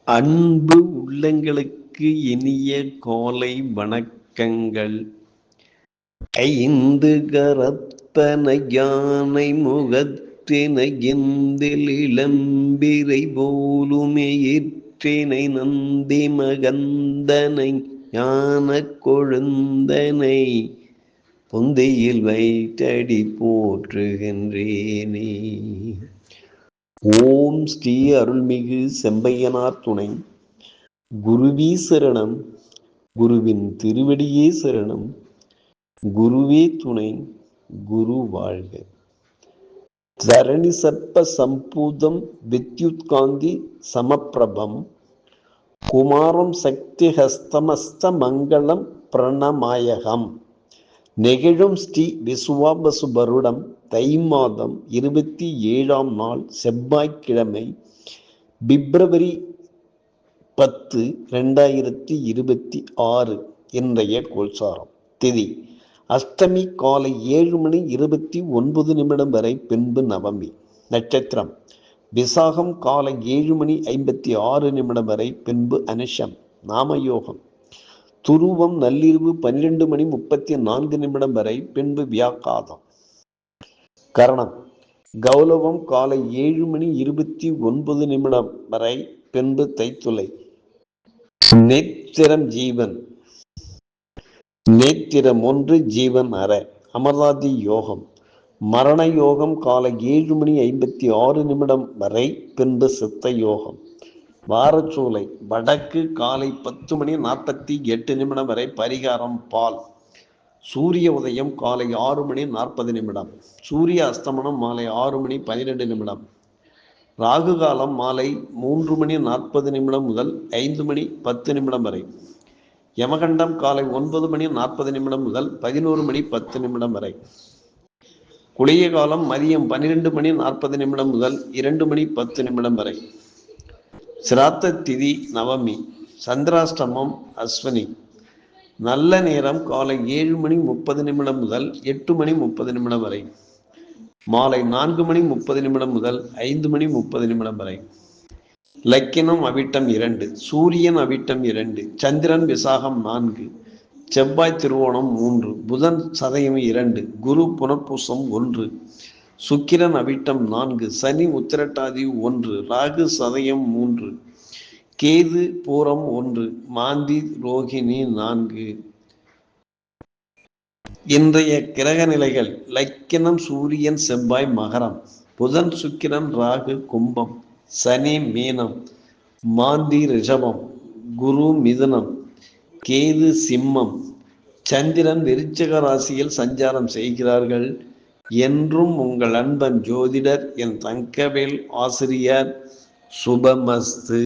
அன்பு உள்ளங்களுக்கு இனிய காலை வணக்கங்கள். ஐந்து கரத்தன யானை முகத்தினை எந்தில் இளம்பிரை போலுமே ஏற்றினை நந்தி மகந்தனை ஞான கொழுந்தனை பொந்தையில் வைத்தடி போற்றுகின்றேனே. ஓம் ஸ்ரீ அருள்மிகு செம்பையனார் துணை. குருவே சரணம், குருவின் திருவடியே சரணம், குருவே துணை, குரு வாழ்க. தரணி சர்ப்ப சம்பூதம் வித்யுத் காந்தி சமப்பிரபம் குமாரம் சக்தி ஹஸ்தமஸ்த மங்களம் பிரணமாயகம். நெகிழும் ஸ்ரீ விசுவாபசு வருடம் தை மாதம் 27ஆம் நாள் செவ்வாய்க்கிழமை, பிப்ரவரி 10, 2026 இன்றைய கோல்சாரம். திதி அஷ்டமி காலை 7:29 வரை, பின்பு நவமி. நட்சத்திரம் விசாகம் காலை 7:56 வரை, பின்பு அனுஷம். நாமயோகம் துருவம் நள்ளிரவு 12:34 வரை, பின்பு வியாக்காதம். கரணம் கௌலவம் காலை 7:29 வரை, பின்பு தைத்துளை. நேத்திரம் ஜீவன், நேத்திரம் 1, ஜீவன் அற. அமர்நாதி யோகம் மரண யோகம் காலை 7:56 வரை, பின்பு சித்த யோகம். வாரச்சூலை வடக்கு காலை 10:48 வரை, பரிகாரம் பால். சூரிய உதயம் காலை 6:40. சூரிய அஸ்தமனம் மாலை 6:12. ராகு காலம் மாலை 3:40 முதல் 5:10 வரை. யமகண்டம் காலை 9:40 முதல் 11:10 வரை. குளிய காலம் மதியம் 12:40 முதல் 2:10 வரை. சிராத்த திதி நவமி. சந்திராஷ்டமம் அஸ்வினி. நல்ல நேரம் காலை 7:30 முதல் 8:30 வரை. மாலை 4:30 முதல் 5:30 வரை. லக்கினம் அவிட்டம் 2, சூரியன் அவிட்டம் 2, சந்திரன் விசாகம் 4, செவ்வாய் திருவோணம் 3, புதன் சதயம் 2, குரு புனர்பூசம் 1, சுக்கிரன் அவிட்டம் 4, சனி உத்திரட்டாதி 1, ராகு சதயம் 3, கேது பூரம் 1, மாந்தி ரோகிணி 4. இன்றைய கிரக நிலைகள்: லக்கினம் சூரியன் செவ்வாய் மகரம், புதன் சுக்கிரன் ராகு கும்பம், சனி மீனம், மாந்தி ரிஷபம், குரு மிதுனம், கேது சிம்மம், சந்திரன் விருச்சிக ராசியில் சஞ்சாரம் செய்கிறார்கள். என்றும் உங்கள் அன்பன் ஜோதிடர் என் தங்கவேல் ஆசிரியர். சுபமஸ்து.